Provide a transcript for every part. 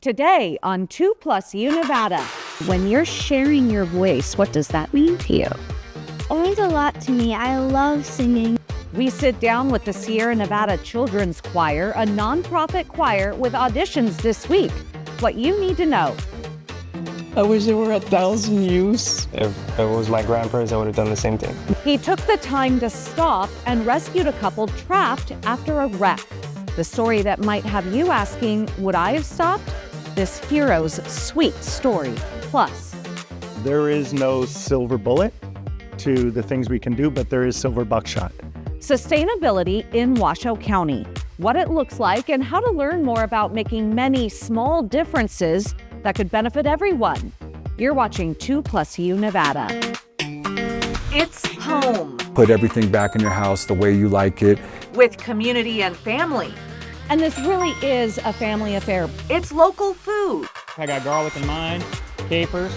Today on 2+U Nevada. When you're sharing your voice, what does that mean to you? It means a lot to me. I love singing. We sit down with the Sierra Nevada Children's Choir, a nonprofit choir with auditions this week. What you need to know. I wish there were 1,000 youths. If it was my grandparents, I would have done the same thing. He took the time to stop and rescued a couple trapped after a wreck. The story that might have you asking, would I have stopped? This hero's sweet story. Plus, there is no silver bullet to the things we can do, but there is silver buckshot. Sustainability in Washoe County, what it looks like, and how to learn more about making many small differences that could benefit everyone. You're watching 2+U Nevada. It's home. Put everything back in your house the way you like it. With community and family. And this really is a family affair. It's local food. I got garlic in mine, capers.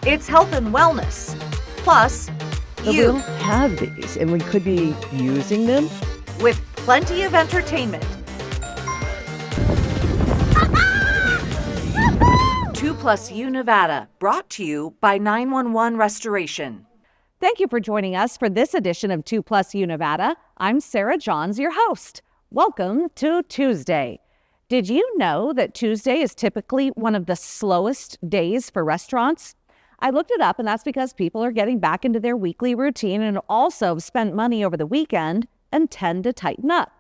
It's health and wellness. Plus, we don't have these, and we could be using them. With plenty of entertainment. 2+U Nevada, brought to you by 911 Restoration. Thank you for joining us for this edition of 2+U Nevada. I'm Sarah Johns, your host. Welcome to Tuesday. Did you know that Tuesday is typically one of the slowest days for restaurants? I looked it up, and that's because people are getting back into their weekly routine and also have spent money over the weekend and tend to tighten up.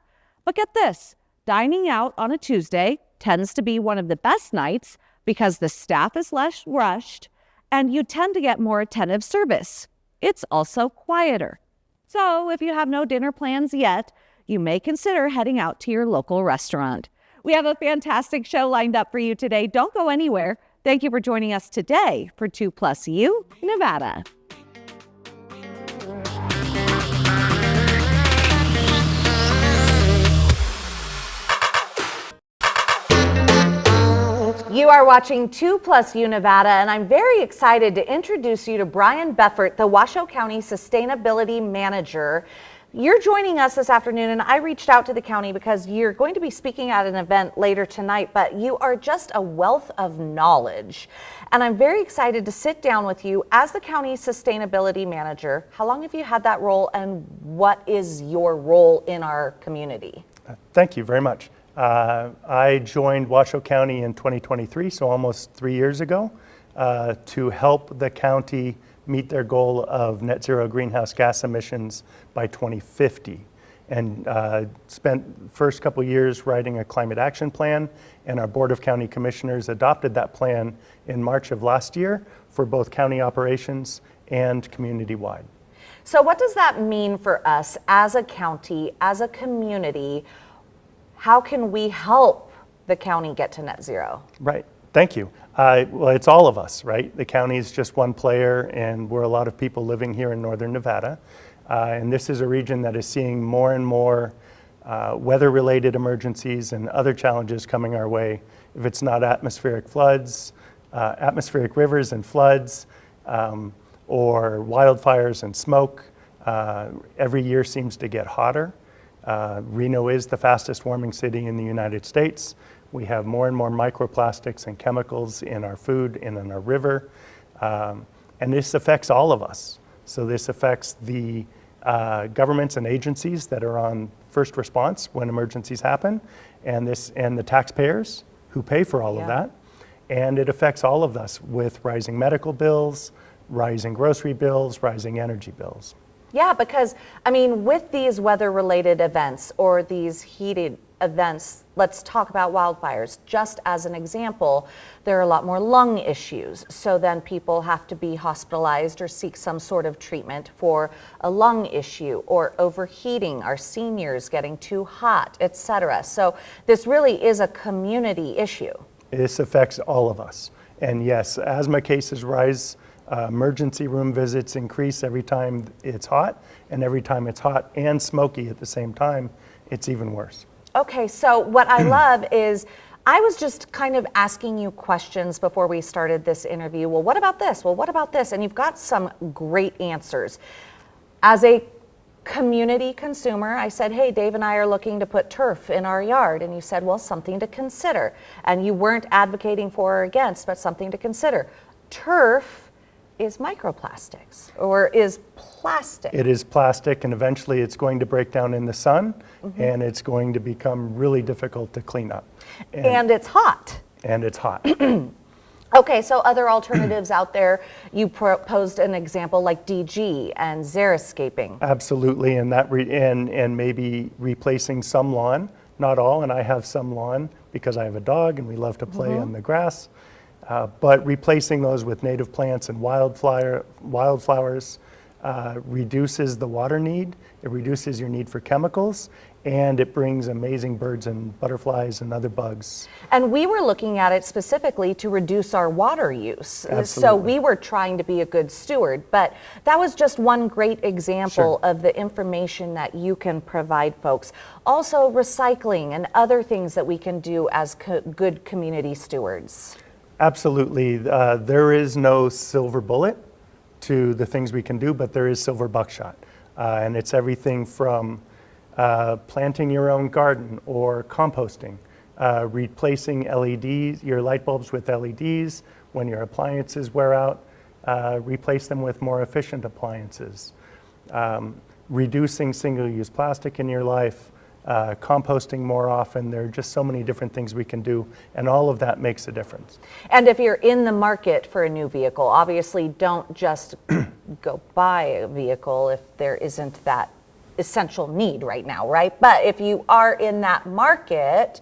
But get this, dining out on a Tuesday tends to be one of the best nights because the staff is less rushed and you tend to get more attentive service. It's also quieter. So if you have no dinner plans yet, you may consider heading out to your local restaurant. We have a fantastic show lined up for you today. Don't go anywhere. Thank you for joining us today for 2+U Nevada. You are watching 2+U Nevada, and I'm very excited to introduce you to Brian Beffert, the Washoe County Sustainability Manager. You're joining us this afternoon, and I reached out to the county because you're going to be speaking at an event later tonight, but you are just a wealth of knowledge. And I'm very excited to sit down with you as the county sustainability manager. How long have you had that role, and what is your role in our community? Thank you very much. I joined Washoe County in 2023, so almost 3 years ago, to help the county meet their goal of net zero greenhouse gas emissions by 2050, and spent first couple years writing a climate action plan, and our Board of County Commissioners adopted that plan in March of last year for both county operations and community-wide. So what does that mean for us as a county, as a community? How can we help the county get to net zero? Right, thank you. Well, it's all of us, right? The county is just one player, and we're a lot of people living here in northern Nevada. And this is a region that is seeing more and more weather-related emergencies and other challenges coming our way. If it's not atmospheric floods, atmospheric rivers and floods, or wildfires and smoke, every year seems to get hotter. Reno is the fastest warming city in the United States. We have more and more microplastics and chemicals in our food and in our river. And this affects all of us. So this affects the governments and agencies that are on first response when emergencies happen, and the taxpayers who pay for all of that. And it affects all of us with rising medical bills, rising grocery bills, rising energy bills. Yeah, because, I mean, with these weather-related events or these heated events, let's talk about wildfires. Just as an example, there are a lot more lung issues. So then people have to be hospitalized or seek some sort of treatment for a lung issue, or overheating, our seniors getting too hot, etc. So this really is a community issue. This affects all of us. And yes, asthma cases rise. Emergency room visits increase every time it's hot, and every time it's hot and smoky at the same time, it's even worse. Okay, so what I love is, I was just kind of asking you questions before we started this interview. Well, what about this? Well, what about this? And you've got some great answers. As a community consumer. I said, hey, Dave and I are looking to put turf in our yard. And you said, well, something to consider. And you weren't advocating for or against, but something to consider. Turf is microplastics, or is plastic. It is plastic, and eventually it's going to break down in the sun, and it's going to become really difficult to clean up. And it's hot. And it's hot. Okay, so other alternatives out there, you proposed an example like DG and xeriscaping. Absolutely, and that and maybe replacing some lawn, not all, and I have some lawn because I have a dog and we love to play on the grass. But replacing those with native plants and wildflowers reduces the water need, it reduces your need for chemicals, and it brings amazing birds and butterflies and other bugs. And we were looking at it specifically to reduce our water use. Absolutely. So we were trying to be a good steward, but that was just one great example of the information that you can provide folks. Also recycling and other things that we can do as good community stewards. Absolutely. There is no silver bullet to the things we can do, but there is silver buckshot. And it's everything from planting your own garden or composting, replacing LEDs, your light bulbs with LEDs. When your appliances wear out, replace them with more efficient appliances. Reducing single-use plastic in your life, composting more often. There are just so many different things we can do, and all of that makes a difference. And if you're in the market for a new vehicle, obviously don't just go buy a vehicle if there isn't that essential need right now, right? But if you are in that market,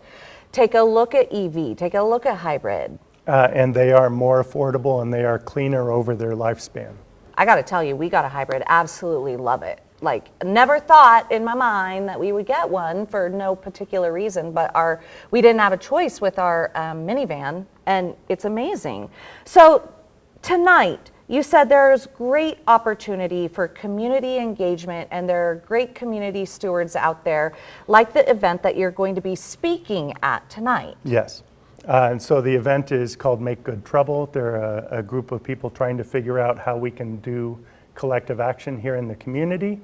take a look at EV, take a look at hybrid. And they are more affordable and they are cleaner over their lifespan. I got to tell you, we got a hybrid, absolutely love it. Like, never thought in my mind that we would get one for no particular reason, but we didn't have a choice with our minivan, and it's amazing. So tonight, you said there's great opportunity for community engagement, and there are great community stewards out there, like the event that you're going to be speaking at tonight. Yes. And so the event is called Make Good Trouble. They're a group of people trying to figure out how we can do collective action here in the community.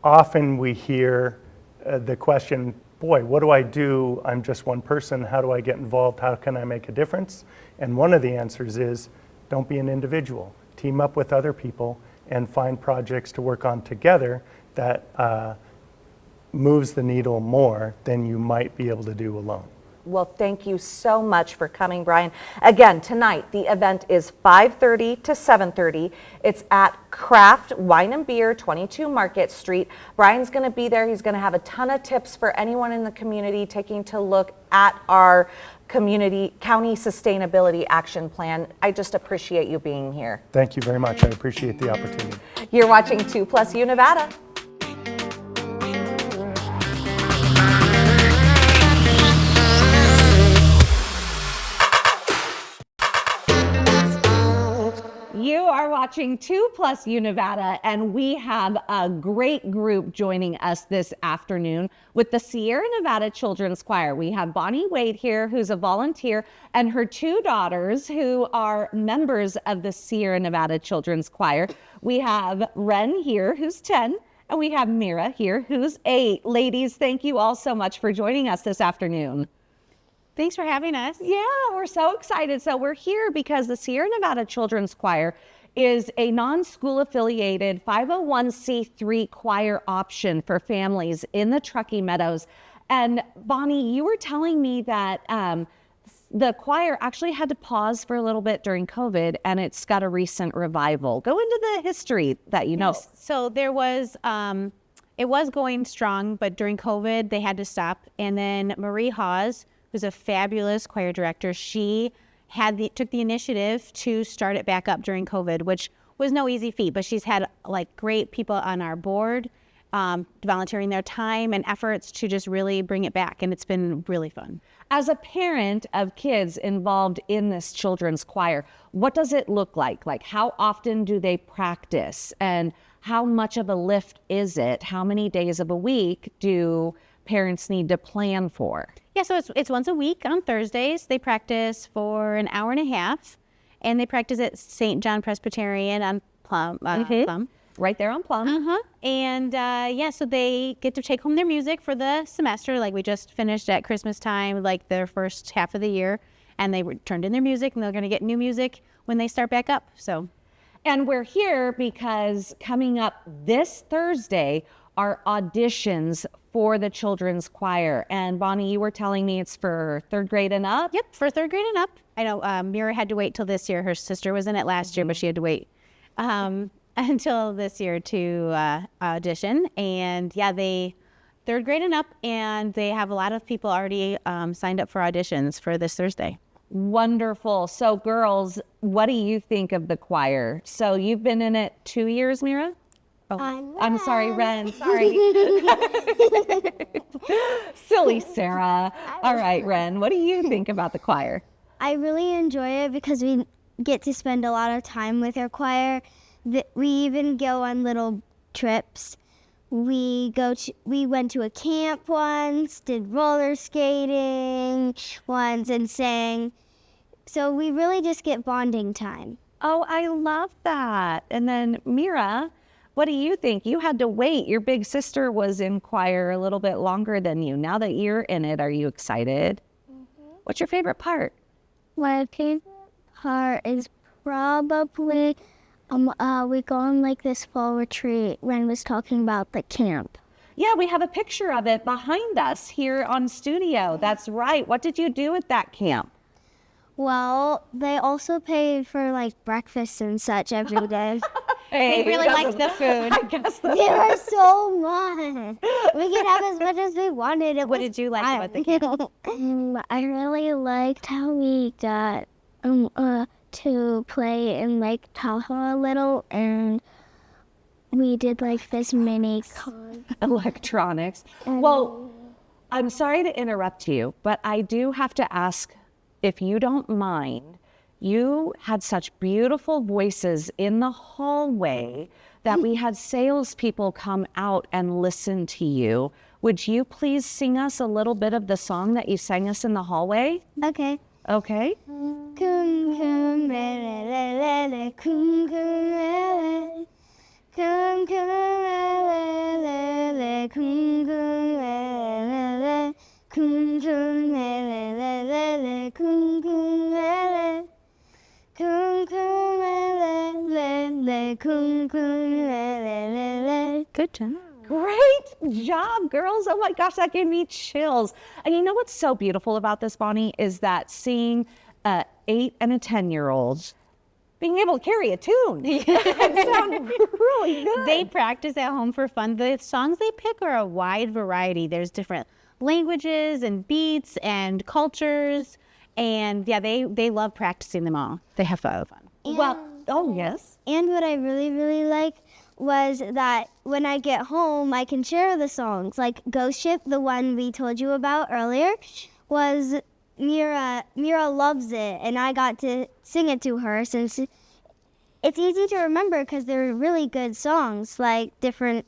Often we hear the question, boy, what do I do? I'm just one person. How do I get involved? How can I make a difference? And one of the answers is, don't be an individual. Team up with other people and find projects to work on together that moves the needle more than you might be able to do alone. Well, thank you so much for coming, Brian. Again, tonight, the event is 5:30 to 7:30. It's at Craft Wine and Beer, 22 Market Street. Brian's going to be there. He's going to have a ton of tips for anyone in the community taking to look at our county sustainability action plan. I just appreciate you being here. Thank you very much. I appreciate the opportunity. You're watching 2+U Nevada. You are watching 2+U Nevada, and we have a great group joining us this afternoon with the Sierra Nevada Children's Choir. We have Bonnie Wade here, who's a volunteer, and her two daughters, who are members of the Sierra Nevada Children's Choir. We have Ren here, who's 10, and we have Mira here, who's 8. Ladies, thank you all so much for joining us this afternoon. Thanks for having us. Yeah, we're so excited. So we're here because the Sierra Nevada Children's Choir is a non-school affiliated 501c3 choir option for families in the Truckee Meadows. And Bonnie, you were telling me that the choir actually had to pause for a little bit during COVID, and it's got a recent revival. Go into the history that you know. Yes. So there was, it was going strong, but during COVID, they had to stop. And then Marie Hawes, who's a fabulous choir director, she took the initiative to start it back up during COVID, which was no easy feat, but she's had like great people on our board volunteering their time and efforts to just really bring it back, and it's been really fun. As a parent of kids involved in this children's choir, what does it look like? Like, how often do they practice, and how much of a lift is it? How many days of a week do parents need to plan for? Yeah, so it's once a week on Thursdays. They practice for an hour and a half, and they practice at St. John Presbyterian on Plum. right there on Plum. And so they get to take home their music for the semester. Like we just finished at Christmas time, like their first half of the year, and they turned in their music, and they're going to get new music when they start back up. So, and we're here because coming up this Thursday are auditions for the children's choir. And Bonnie, you were telling me it's for 3rd grade and up? Yep, for 3rd grade and up. I know Mira had to wait till this year. Her sister was in it last year, but she had to wait until this year to audition. And yeah, they 3rd grade and up, and they have a lot of people already signed up for auditions for this Thursday. Wonderful. So girls, what do you think of the choir? So you've been in it 2 years, Mira? Oh, I'm sorry, Ren. Sorry. Silly Sarah. All right, Ren, what do you think about the choir? I really enjoy it because we get to spend a lot of time with our choir. We even go on little trips. We went to a camp once, did roller skating once, and sang. So we really just get bonding time. Oh, I love that. And then Mira, what do you think? You had to wait. Your big sister was in choir a little bit longer than you. Now that you're in it, are you excited? What's your favorite part? My favorite part is probably we go on like this fall retreat. Ren was talking about the camp. Yeah, we have a picture of it behind us here on studio. That's right. What did you do at that camp? Well, they also paid for like breakfast and such every day. They really liked the food. I guess They were so much. We could have as much as we wanted. What did you like about the camp? I really liked how we got to play in Lake Tahoe a little, and we did like this mini electronics. Well, I'm sorry to interrupt you, but I do have to ask, if you don't mind, you had such beautiful voices in the hallway that we had salespeople come out and listen to you. Would you please sing us a little bit of the song that you sang us in the hallway? Okay. Okay. Kum kum le le le le le kum kum le le kum kum le le le kum kum le le kum kum le le le kum kum le kum kum le kum kum le. Good job. Great job, girls. Oh my gosh, that gave me chills. And you know what's so beautiful about this, Bonnie, is that seeing an 8 and a 10-year-old being able to carry a tune. It sounded really good. They practice at home for fun. The songs they pick are a wide variety. There's different languages and beats and cultures. And yeah, they love practicing them all. They have fun. Well, oh yes. And what I really, really like was that when I get home, I can share the songs. Like Ghost Ship, the one we told you about earlier, was Mira loves it, and I got to sing it to her since it's easy to remember because they're really good songs, like different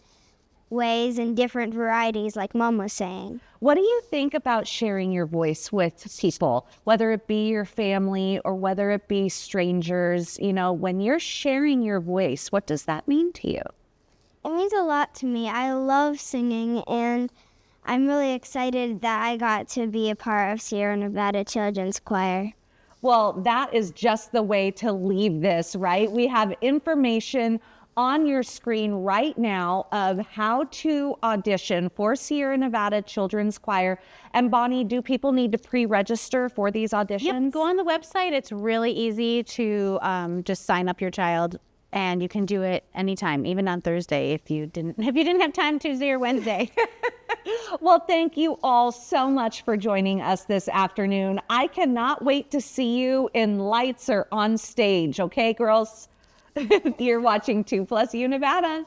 ways and different varieties, like Mom was saying. What do you think about sharing your voice with people, whether it be your family or whether it be strangers? You know, when you're sharing your voice, what does that mean to you? It means a lot to me. I love singing, and I'm really excited that I got to be a part of Sierra Nevada Children's Choir. Well, that is just the way to leave this, right? We have information on your screen right now of how to audition for Sierra Nevada Children's Choir. And Bonnie, do people need to pre-register for these auditions? Yep, go on the website. It's really easy to just sign up your child, and you can do it anytime, even on Thursday if you didn't have time Tuesday or Wednesday. Well, thank you all so much for joining us this afternoon. I cannot wait to see you in lights or on stage. Okay, girls? You're watching 2+U Nevada.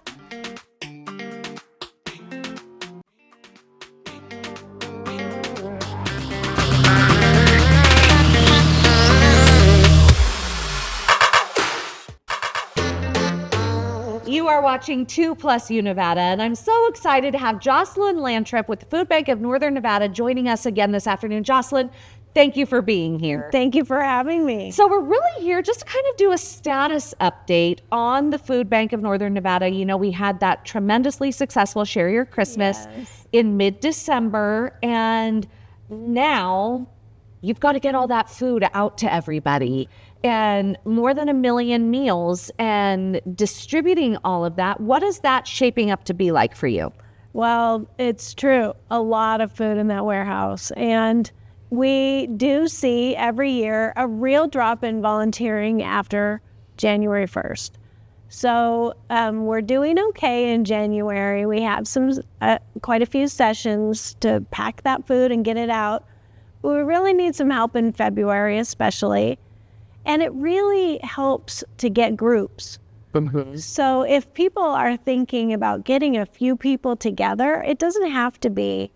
You are watching 2+U Nevada, and I'm so excited to have Jocelyn Lantrip with the Food Bank of Northern Nevada joining us again this afternoon. Jocelyn, Thank you for being here. Thank you for having me. So we're really here just to kind of do a status update on the Food Bank of Northern Nevada. You know, we had that tremendously successful Share Your Christmas in mid-December, and now you've got to get all that food out to everybody, and more than 1 million meals, and distributing all of that. What is that shaping up to be like for you? Well, it's true. A lot of food in that warehouse. And we do see every year a real drop in volunteering after January 1st. So we're doing okay in January. We have quite a few sessions to pack that food and get it out. We really need some help in February especially. And it really helps to get groups. So if people are thinking about getting a few people together, it doesn't have to be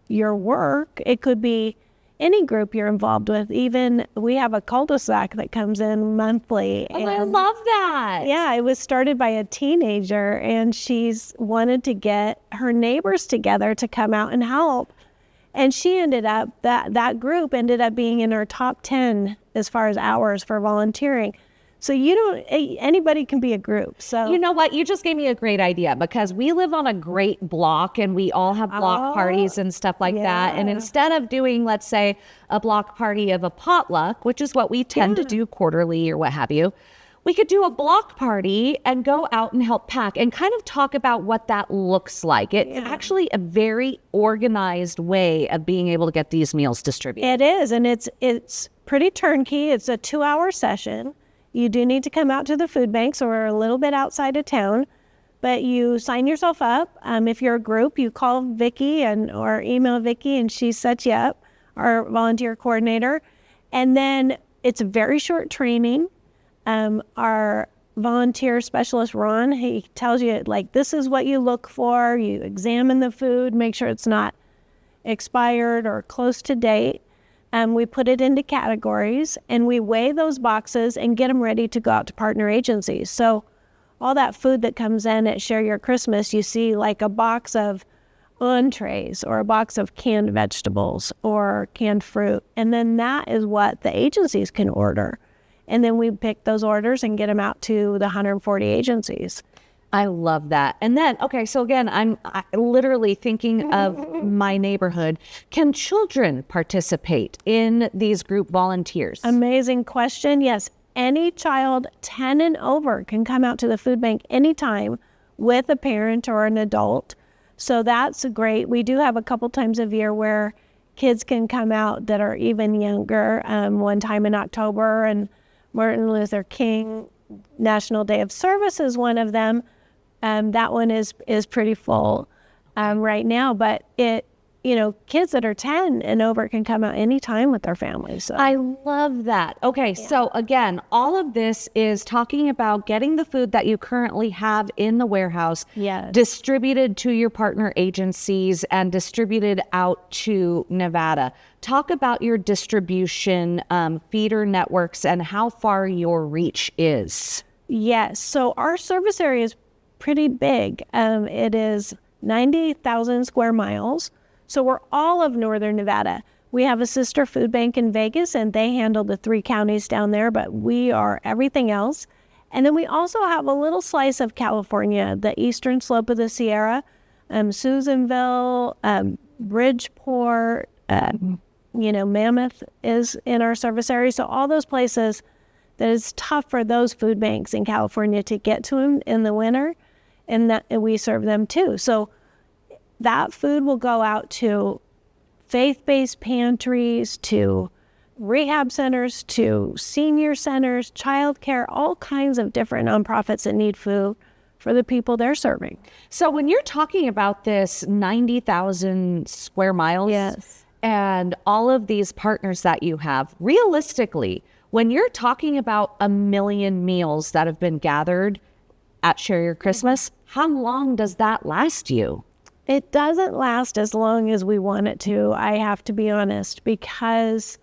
your work. It could be any group you're involved with. Even we have a cul-de-sac that comes in monthly. Oh, I love that. Yeah, it was started by a teenager, and she's wanted to get her neighbors together to come out and help. And she ended up, that group ended up being in her top 10 as far as hours for volunteering. So anybody can be a group. So you know what? You just gave me a great idea, because we live on a great block and we all have block parties and stuff like that. And instead of doing, let's say, a block party of a potluck, which is what we tend to do quarterly or what have you, we could do a block party and go out and help pack and kind of talk about what that looks like. It's actually a very organized way of being able to get these meals distributed. It is, and it's pretty turnkey. It's a 2-hour session. You do need to come out to the food bank, so we're a little bit outside of town, but you sign yourself up. If you're a group, you call Vicki or email Vicki, and she sets you up, our volunteer coordinator. And then it's a very short training. Our volunteer specialist, Ron, he tells you, like, this is what you look for. You examine the food, make sure it's not expired or close to date. We put it into categories, and we weigh those boxes and get them ready to go out to partner agencies. So all that food that comes in at Share Your Christmas, you see like a box of entrees or a box of canned vegetables or canned fruit. And then that is what the agencies can order. And then we pick those orders and get them out to the 140 agencies. I love that. And then, okay, so again, I'm literally thinking of my neighborhood. Can children participate in these group volunteers? Amazing question. Yes, any child 10 and over can come out to the food bank anytime with a parent or an adult. So that's great. We do have a couple times a year where kids can come out that are even younger. One time in October, and Martin Luther King National Day of Service is one of them. That one is pretty full right now, but kids that are 10 and over can come out anytime with their families. So. I love that. Okay, so again, all of this is talking about getting the food that you currently have in the warehouse distributed to your partner agencies and distributed out to Nevada. Talk about your distribution feeder networks and how far your reach is. Yes, so our service area is pretty big. It is 90,000 square miles. So we're all of Northern Nevada. We have a sister food bank in Vegas, and they handle the 3 counties down there, but we are everything else. And then we also have a little slice of California, the eastern slope of the Sierra, Susanville, Bridgeport, Mammoth is in our service area. So all those places that is tough for those food banks in California to get to them in the winter, and we serve them too. So that food will go out to faith-based pantries, to rehab centers, to senior centers, childcare, all kinds of different nonprofits that need food for the people they're serving. So when you're talking about this 90,000 square miles and all of these partners that you have, realistically, when you're talking about 1 million meals that have been gathered at Share Your Christmas, how long does that last you? It doesn't last as long as we want it to, I have to be honest, because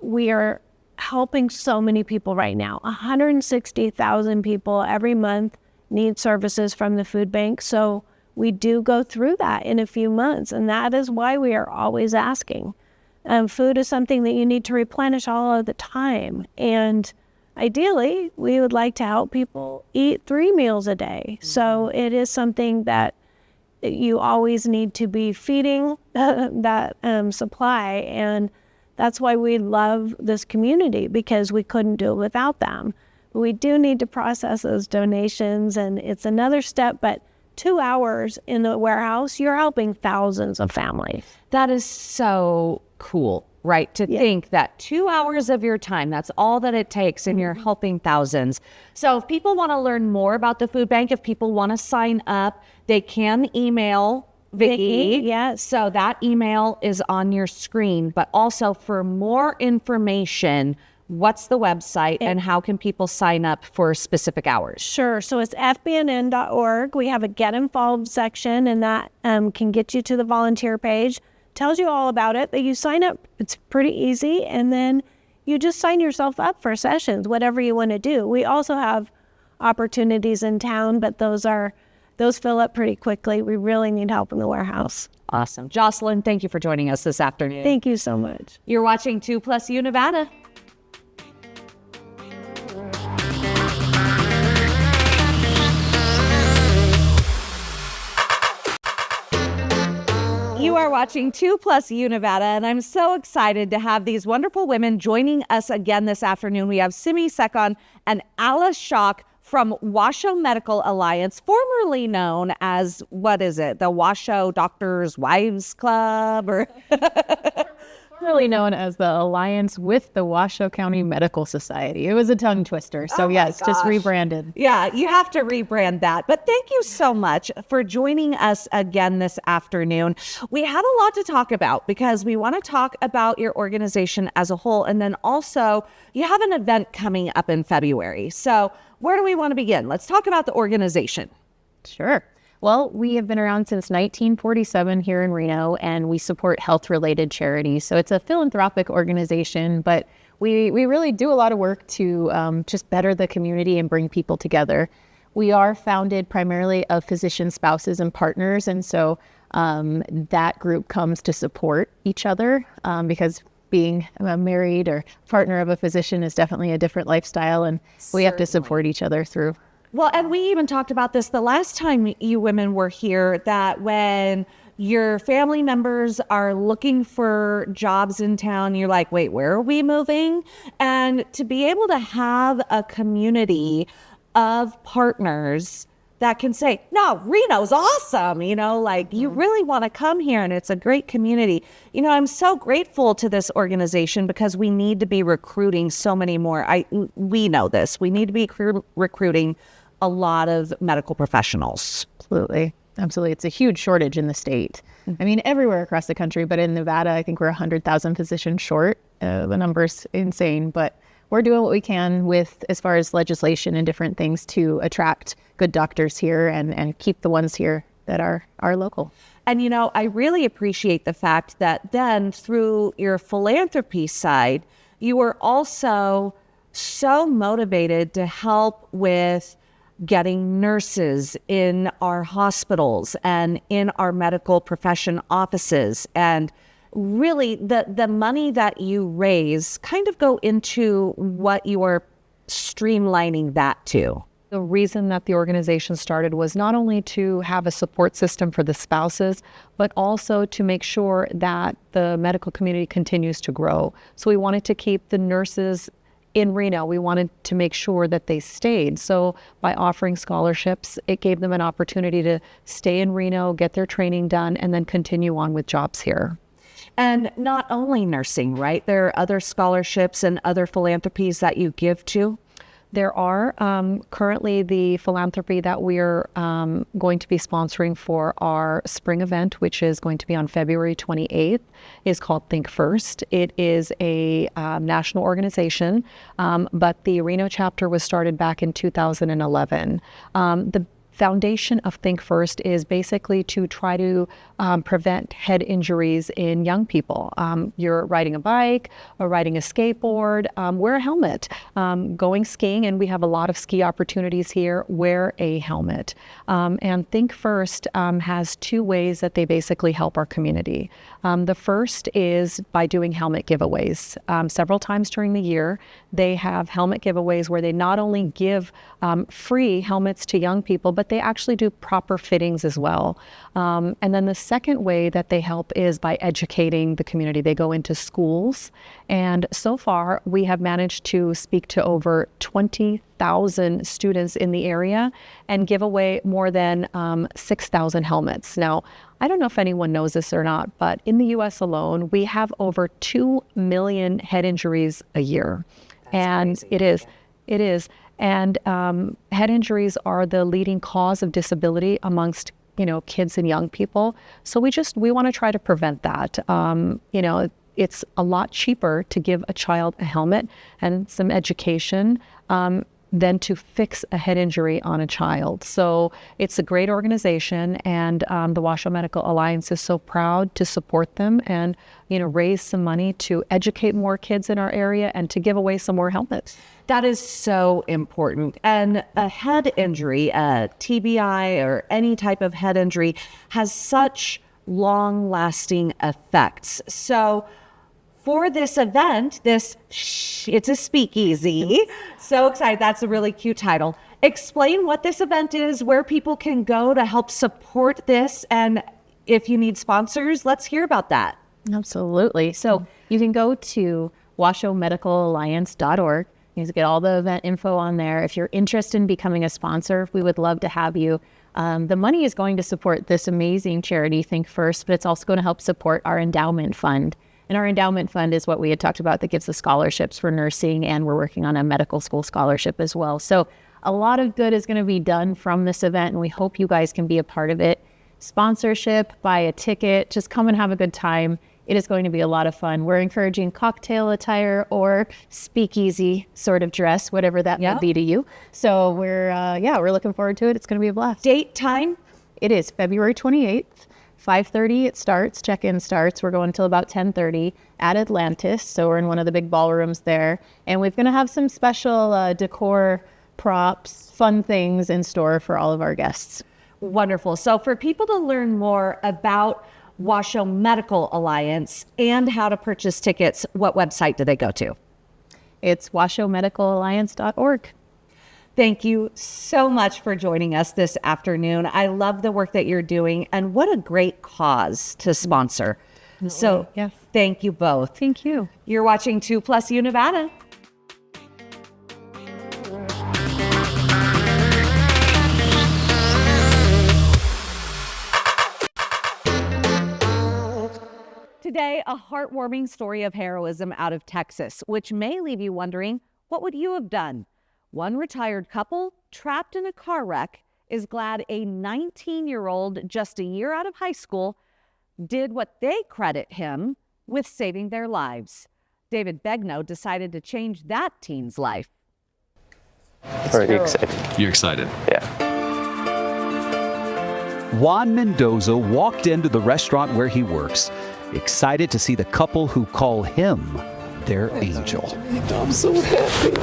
we are helping so many people right now. 160,000 people every month need services from the food bank. So we do go through that in a few months, and that is why we are always asking. Food is something that you need to replenish all of the time. And ideally, we would like to help people eat 3 meals a day. So it is something that you always need to be feeding that supply. And that's why we love this community, because we couldn't do it without them. We do need to process those donations, and it's another step, but 2 hours in the warehouse, you're helping thousands of families. That is so cool, right? To think that 2 hours of your time, that's all that it takes, and you're helping thousands. So if people want to learn more about the food bank, if people want to sign up, they can email Vicki. Yes. So that email is on your screen. But also, for more information, what's the website and how can people sign up for specific hours? Sure. So it's fbnn.org. We have a Get Involved section, and that can get you to the volunteer page. Tells you all about it. That you sign up. It's pretty easy. And then you just sign yourself up for sessions, whatever you want to do. We also have opportunities in town, but those fill up pretty quickly. We really need help in the warehouse. Awesome. Jocelyn, thank you for joining us this afternoon. Thank you so much. You're watching 2+U Nevada. You are watching 2+U Nevada, and I'm so excited to have these wonderful women joining us again this afternoon. We have Simi Sekon and Alice Schock from Washoe Medical Alliance, formerly known as, what is it, the Washoe Doctors' Wives Club, or formerly known as the Alliance with the Washoe County Medical Society. It was a tongue twister. So yes, just rebranded. Yeah, you have to rebrand that. But thank you so much for joining us again this afternoon. We had a lot to talk about because we want to talk about your organization as a whole. And then also you have an event coming up in February. So where do we want to begin? Let's talk about the organization. Sure. Well, we have been around since 1947 here in Reno, and we support health-related charities. So it's a philanthropic organization, but we really do a lot of work to just better the community and bring people together. We are founded primarily of physician spouses and partners, and so that group comes to support each other because being a married or partner of a physician is definitely a different lifestyle, and we have to support each other through. Well, and we even talked about this the last time you women were here, that when your family members are looking for jobs in town, you're like, wait, where are we moving? And to be able to have a community of partners that can say, no, Reno's awesome. You know, like you really want to come here and it's a great community. You know, I'm so grateful to this organization because we need to be recruiting so many more. We know this. We need to be recruiting a lot of medical professionals. Absolutely. Absolutely. It's a huge shortage in the state. I mean, everywhere across the country, but in Nevada, I think we're 100,000 physicians short. The number's insane, but we're doing what we can with as far as legislation and different things to attract good doctors here and keep the ones here that are local. And, you know, I really appreciate the fact that then through your philanthropy side, you were also so motivated to help with getting nurses in our hospitals and in our medical profession offices. And really the money that you raise kind of go into what you are streamlining that to. The reason that the organization started was not only to have a support system for the spouses, but also to make sure that the medical community continues to grow. So we wanted to keep the nurses in Reno. We wanted to make sure that they stayed. So by offering scholarships, it gave them an opportunity to stay in Reno, get their training done, and then continue on with jobs here. And not only nursing, right? There are other scholarships and other philanthropies that you give to. There are currently the philanthropy that we're going to be sponsoring for our spring event, which is going to be on February 28th, is called Think First. It is a national organization, but the Reno chapter was started back in 2011. The foundation of Think First is basically to try to prevent head injuries in young people. You're riding a bike or riding a skateboard, wear a helmet. Going skiing, and we have a lot of ski opportunities here, wear a helmet. And Think First has two ways that they basically help our community. The first is by doing helmet giveaways. Several times during the year, they have helmet giveaways where they not only give free helmets to young people, but they actually do proper fittings as well. And then the second way that they help is by educating the community. They go into schools, and so far we have managed to speak to over 20,000 students in the area and give away more than 6,000 helmets. Now, I don't know if anyone knows this or not, but in the US alone, we have over 2 million head injuries a year. And crazy. It is. And head injuries are the leading cause of disability amongst, kids and young people. So we want to try to prevent that. It's a lot cheaper to give a child a helmet and some education than to fix a head injury on a child. So it's a great organization, and the Washoe Medical Alliance is so proud to support them and, raise some money to educate more kids in our area and to give away some more helmets. That is so important. And a head injury, a TBI or any type of head injury, has such long-lasting effects. So for this event, it's a speakeasy. So excited. That's a really cute title. Explain what this event is, where people can go to help support this, and if you need sponsors, let's hear about that. Absolutely. So you can go to WashowMedicalAlliance.org. You can get all the event info on there. If you're interested in becoming a sponsor, we would love to have you. The money is going to support this amazing charity, Think First, but it's also going to help support our endowment fund. And our endowment fund is what we had talked about that gives the scholarships for nursing, and we're working on a medical school scholarship as well. So a lot of good is going to be done from this event, and we hope you guys can be a part of it. Sponsorship, buy a ticket, just come and have a good time. It is going to be a lot of fun. We're encouraging cocktail attire or speakeasy sort of dress, whatever that might be to you. So we're looking forward to it. It's going to be a blast. Date, time? It is February 28th. 5:30 it starts, check-in starts. We're going until about 10:30 at Atlantis. So we're in one of the big ballrooms there. And we're going to have some special decor, props, fun things in store for all of our guests. Wonderful. So for people to learn more about Washoe Medical Alliance and how to purchase tickets, what website do they go to? It's WashowMedicalAlliance.org. Thank you so much for joining us this afternoon. I love the work that you're doing, and what a great cause to sponsor. So yes. Thank you both. Thank you. You're watching 2+U Nevada. Today, a heartwarming story of heroism out of Texas, which may leave you wondering, what would you have done? One retired couple trapped in a car wreck is glad a 19-year-old just a year out of high school did what they credit him with saving their lives. David Begno decided to change that teen's life. Pretty excited. You're excited? Yeah. Juan Mendoza walked into the restaurant where he works, excited to see the couple who call him their angel. I'm so happy.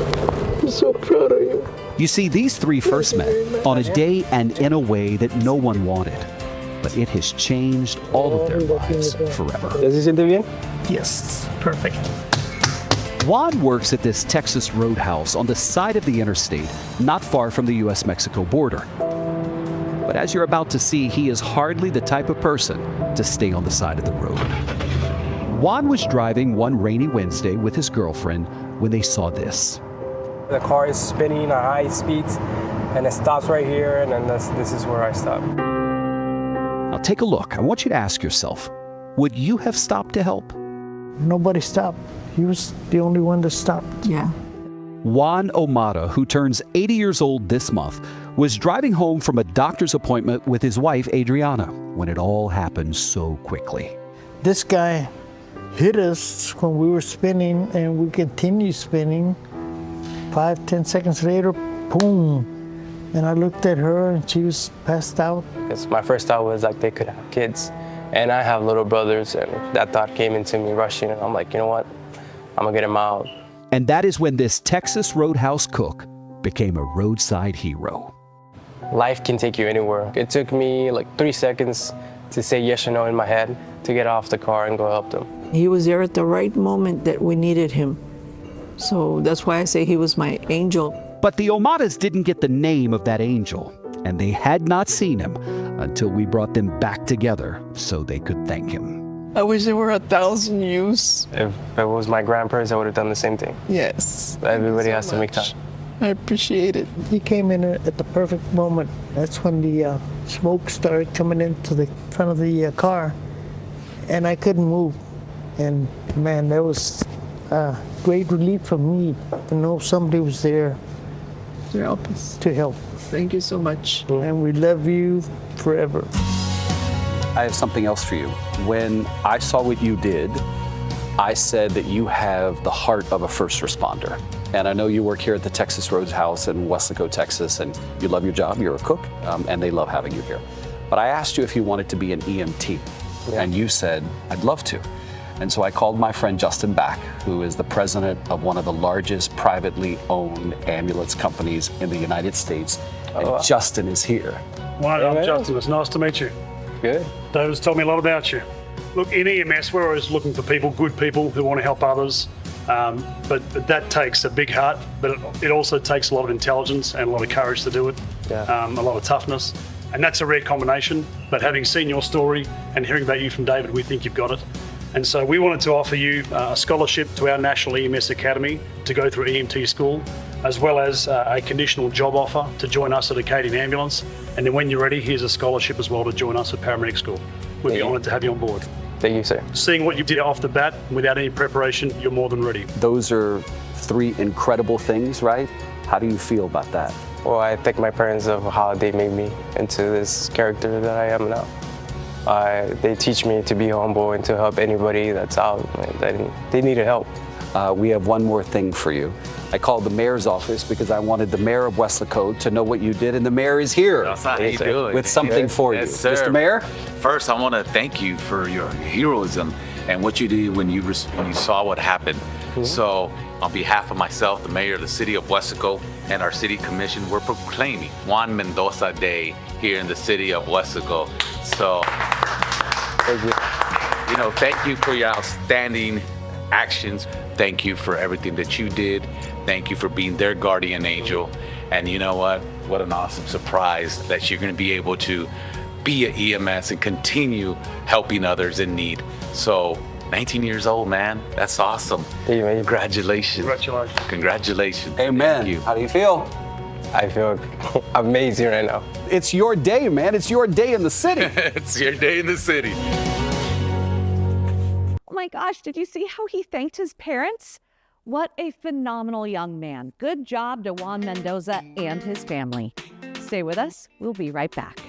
I'm so proud of you. You see, these three first met on a day and in a way that no one wanted. But it has changed all of their lives forever. ¿Ya se siente bien? Yes, perfect. Juan works at this Texas roadhouse on the side of the interstate, not far from the U.S.-Mexico border. But as you're about to see, he is hardly the type of person to stay on the side of the road. Juan was driving one rainy Wednesday with his girlfriend when they saw this. The car is spinning at high speeds, and it stops right here, and then this is where I stop. Now take a look. I want you to ask yourself, would you have stopped to help? Nobody stopped. He was the only one that stopped. Yeah. Juan Omada, who turns 80 years old this month, was driving home from a doctor's appointment with his wife, Adriana, when it all happened so quickly. This guy hit us when we were spinning, and we continued spinning. 5-10 seconds later, boom, And I looked at her and she was passed out. My first thought was like they could have kids. And I have little brothers, and that thought came into me rushing, and I'm like, you know what? I'm gonna get him out. And that is when this Texas Roadhouse cook became a roadside hero. Life can take you anywhere. It took me like 3 seconds to say yes or no in my head to get off the car and go help them. He was there at the right moment that we needed him. So that's why I say he was my angel. But the Omadas didn't get the name of that angel, and they had not seen him until we brought them back together so they could thank him. I wish there were 1,000 youths. If it was my grandparents, I would have done the same thing. Yes. Everybody has to make time. I appreciate it. He came in at the perfect moment. That's when the smoke started coming into the front of the car, and I couldn't move. And man, that was great relief for me to know somebody was there To help us. to help. Thank you so much. And we love you forever. I have something else for you. When I saw what you did, I said that you have the heart of a first responder. And I know you work here at the Texas Roadhouse in Weslaco, Texas, and you love your job. You're a cook, and they love having you here. But I asked you if you wanted to be an EMT, and you said, I'd love to. And so I called my friend Justin back, who is the president of one of the largest privately owned ambulance companies in the United States. And Justin is here. I'm Justin. It's nice to meet you. Good. David's told me a lot about you. Look, in EMS, we're always looking for people, good people who want to help others. But that takes a big heart, but it also takes a lot of intelligence and a lot of courage to do it, a lot of toughness. And that's a rare combination. But having seen your story and hearing about you from David, we think you've got it. And so we wanted to offer you a scholarship to our National EMS Academy to go through EMT school, as well as a conditional job offer to join us at Acadian Ambulance. And then when you're ready, here's a scholarship as well to join us at paramedic school. We'd be honoured to have you on board. Thank you, sir. Seeing what you did off the bat, without any preparation, you're more than ready. Those are 3 incredible things, right? How do you feel about that? Well, I thank my parents of how they made me into this character that I am now. They teach me to be humble and to help anybody that's out. They needed help. We have one more thing for you. I called the mayor's office because I wanted the mayor of Weslaco to know what you did, and the mayor is here How you doing? with something for you. Yes, sir. Mr. Mayor? First, I want to thank you for your heroism and what you did when you saw what happened. So, on behalf of myself, the mayor of the city of Weslaco, and our city commission, we're proclaiming Juan Mendoza Day here in the city of Weslaco. So, thank you for your outstanding actions. Thank you for everything that you did. Thank you for being their guardian angel. And you know what? What an awesome surprise that you're going to be able to be an EMS and continue helping others in need. So, 19 years old, man. That's awesome. Thank you, man. Congratulations. Congratulations. Amen. Thank you. How do you feel? I feel amazing right now. It's your day, man. It's your day in the city. It's your day in the city. Oh my gosh, did you see how he thanked his parents? What a phenomenal young man. Good job to Juan Mendoza and his family. Stay with us. We'll be right back.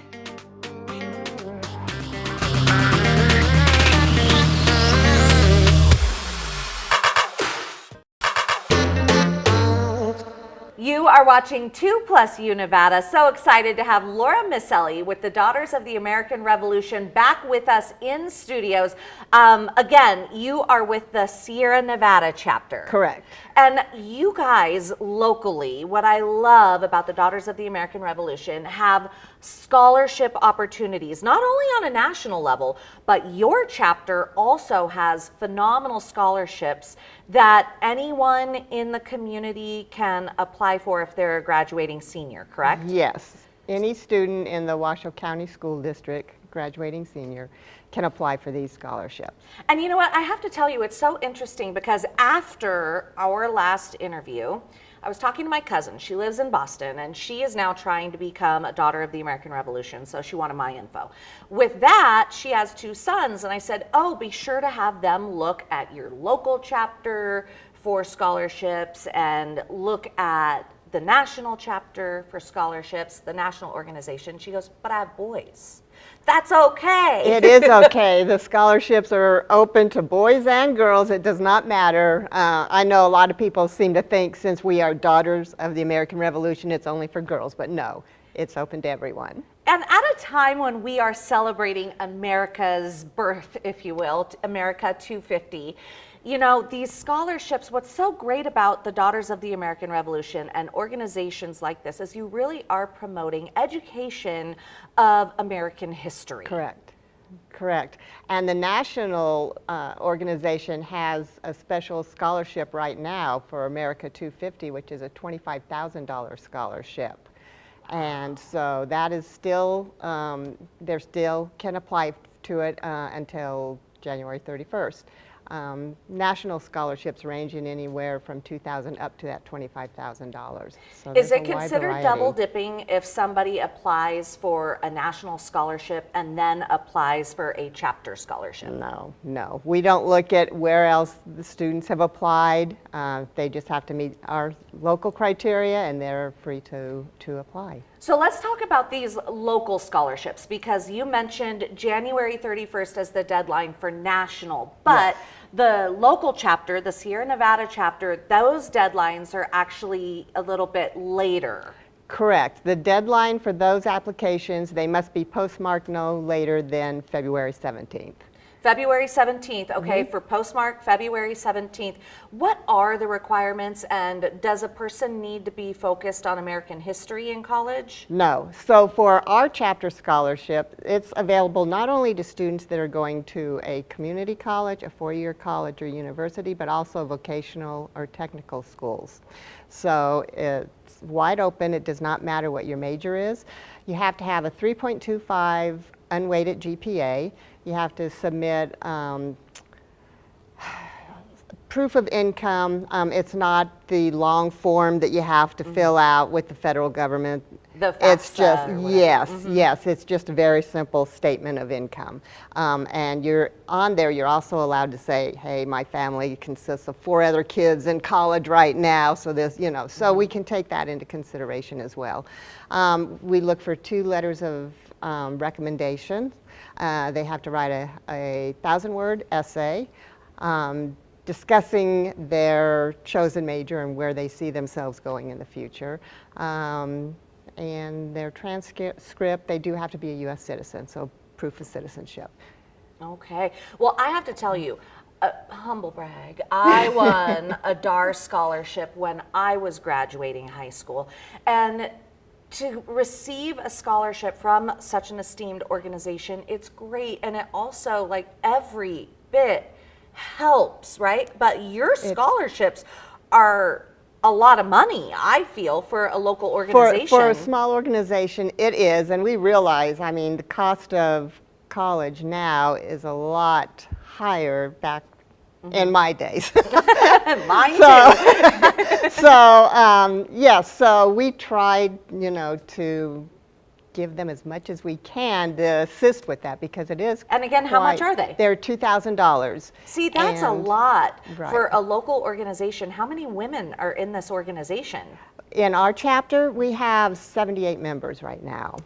You are watching 2+ Nevada. So excited to have Laura Misselli with the Daughters of the American Revolution back with us in studios. Again, you are with the Sierra Nevada chapter. Correct. And you guys locally, what I love about the Daughters of the American Revolution, have scholarship opportunities, not only on a national level, but your chapter also has phenomenal scholarships that anyone in the community can apply for if they're a graduating senior, correct? Yes. Any student in the Washoe County School District, graduating senior, can apply for these scholarships. And you know what? I have to tell you, it's so interesting because after our last interview, I was talking to my cousin. She lives in Boston, and she is now trying to become a Daughter of the American Revolution, so she wanted my info. With that, she has 2 sons, and I said, oh, be sure to have them look at your local chapter for scholarships and look at the national chapter for scholarships, the national organization. She goes, but I have boys. That's okay. It is okay. The scholarships are open to boys and girls. It does not matter. I know a lot of people seem to think since we are Daughters of the American Revolution, it's only for girls, but no. It's open to everyone. And at a time when we are celebrating America's birth, if you will, America 250, you know, these scholarships, what's so great about the Daughters of the American Revolution and organizations like this is you really are promoting education of American history. Correct. Correct. And the national organization has a special scholarship right now for America 250, which is a $25,000 scholarship. And so that is still, they still can apply to it until January 31st. National scholarships ranging anywhere from $2,000 up to that $25,000. So is it considered double dipping if somebody applies for a national scholarship and then applies for a chapter scholarship? No, no. We don't look at where else the students have applied. They just have to meet our local criteria and they're free to apply. So let's talk about these local scholarships, because you mentioned January 31st as the deadline for national, but yes, the local chapter, the Sierra Nevada chapter, those deadlines are actually a little bit later. Correct. The deadline for those applications, they must be postmarked no later than February 17th. February 17th, okay, for postmark February 17th. What are the requirements, and does a person need to be focused on American history in college? No. So for our chapter scholarship, it's available not only to students that are going to a community college, a four-year college or university, but also vocational or technical schools. So it's wide open. It does not matter what your major is. You have to have a 3.25 unweighted GPA. You have to submit proof of income. It's not the long form that you have to fill out with the federal government. The FAFSA it's just, yes, yes, it's just a very simple statement of income. And you're on there, you're also allowed to say, hey, my family consists of 4 other kids in college right now, so this, you know, so we can take that into consideration as well. We look for 2 letters of recommendation. They have to write a 1,000-word essay discussing their chosen major and where they see themselves going in the future. And their transcript, they do have to be a U.S. citizen, so proof of citizenship. Okay. Well, I have to tell you, humble brag, I won a DAR scholarship when I was graduating high school. And to receive a scholarship from such an esteemed organization, it's great. And it also, like, every bit helps, right? But your scholarships are a lot of money, I feel, for a local organization. For a small organization, it is. And we realize, I mean, the cost of college now is a lot higher back in my days. Mine too. Yes, so we tried, you know, to give them as much as we can to assist with that, because it is. And again, how much are they? They're $2,000. See, that's a lot for a local organization. How many women are in this organization? In our chapter, we have 78 members right now.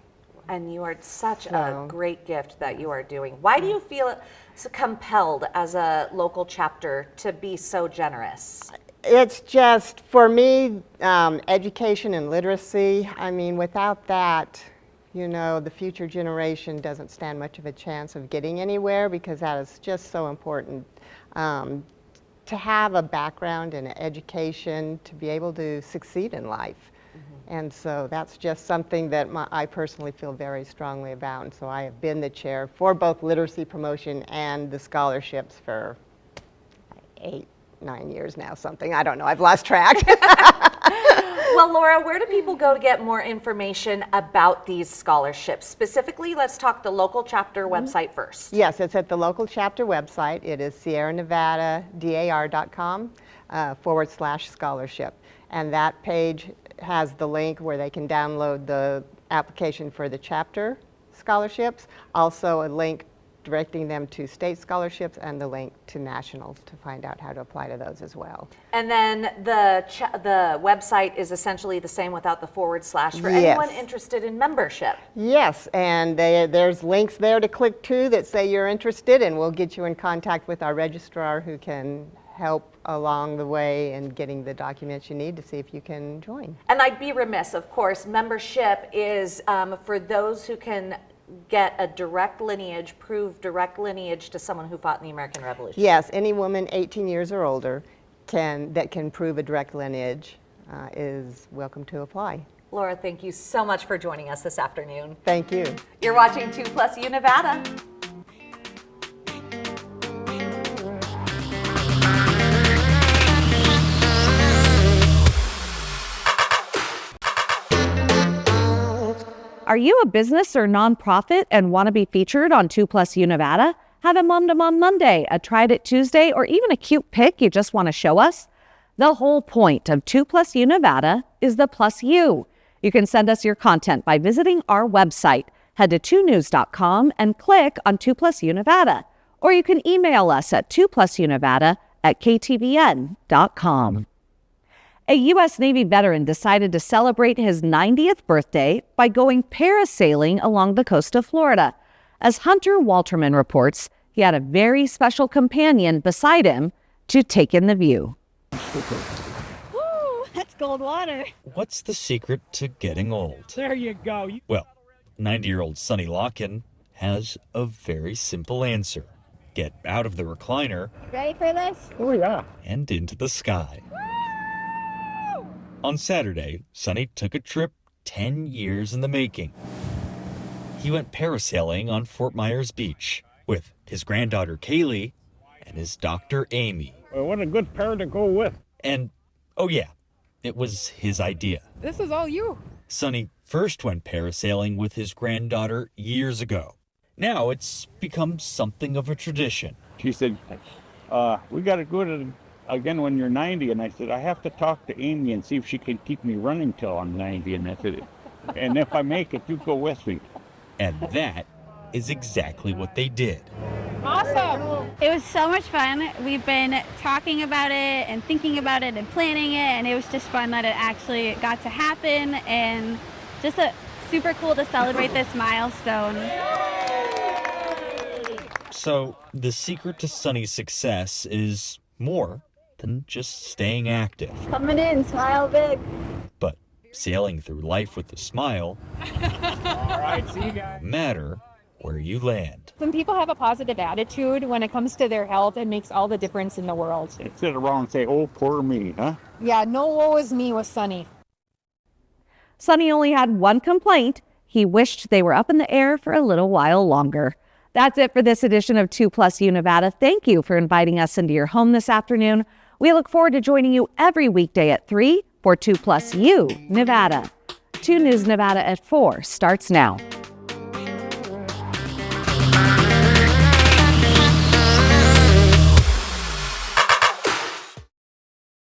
And you are such a great gift that you are doing. Why do you feel so compelled as a local chapter to be so generous? It's just, for me, education and literacy. I mean, without that, you know, the future generation doesn't stand much of a chance of getting anywhere, because that is just so important. To have a background in education, to be able to succeed in life. And so that's just something that I personally feel very strongly about. And so I have been the chair for both literacy promotion and the scholarships for 8, 9 years now, something. I don't know. I've lost track. Well, Laura, where do people go to get more information about these scholarships? Specifically, let's talk the local chapter website first. Yes, it's at the local chapter website. It is sierranevadadar.com/scholarship. And that page has the link where they can download the application for the chapter scholarships, also a link directing them to state scholarships, and the link to nationals to find out how to apply to those as well. And then the website is essentially the same without the / for anyone interested in membership. Yes, and there's links there to click to that say you're interested, and we'll get you in contact with our registrar who can help along the way and getting the documents you need to see if you can join. And I'd be remiss, of course, membership is for those who can get a direct lineage, prove direct lineage to someone who fought in the American Revolution. Yes, any woman 18 years or older that can prove a direct lineage is welcome to apply. Laura, thank you so much for joining us this afternoon. Thank you. You're watching 2+ U Nevada. Are you a business or nonprofit and want to be featured on 2+ U Nevada? Have a Mom to Mom Monday, a Tried It Tuesday, or even a cute pic you just want to show us? The whole point of 2+ U Nevada is the plus you. You can send us your content by visiting our website. Head to 2news.com and click on 2+ U Nevada. Or you can email us at 2plusUnevada@ktvn.com. A U.S. Navy veteran decided to celebrate his 90th birthday by going parasailing along the coast of Florida. As Hunter Walterman reports, he had a very special companion beside him to take in the view. Woo, that's cold water. What's the secret to getting old? There you go. Well, 90-year-old Sonny Locken has a very simple answer. Get out of the recliner. Ready for this? Oh, yeah. And into the sky. On Saturday, Sonny took a trip 10 years in the making. He went parasailing on Fort Myers Beach with his granddaughter Kaylee and his doctor Amy. Well, what a good pair to go with. And, oh yeah, it was his idea. This is all you. Sonny first went parasailing with his granddaughter years ago. Now it's become something of a tradition. She said, we got to go to again when you're 90. And I said, I have to talk to Amy and see if she can keep me running till I'm 90. And I said, and if I make it, you go with me. And that is exactly what they did. Awesome. It was so much fun. We've been talking about it and thinking about it and planning it, and it was just fun that it actually got to happen, and just super cool to celebrate this milestone. So the secret to Sonny's success is more than just staying active. Coming in, smile big. But sailing through life with a smile All right, see you guys. matter where you land. When people have a positive attitude when it comes to their health, it makes all the difference in the world. Sit around and say, oh, poor me, huh? Yeah, no woe is me with Sonny. Sonny only had one complaint. He wished they were up in the air for a little while longer. That's it for this edition of 2+ U Nevada. Thank you for inviting us into your home this afternoon. We look forward to joining you every weekday at 3 for 2+ U Nevada. 2 News Nevada at 4 starts now.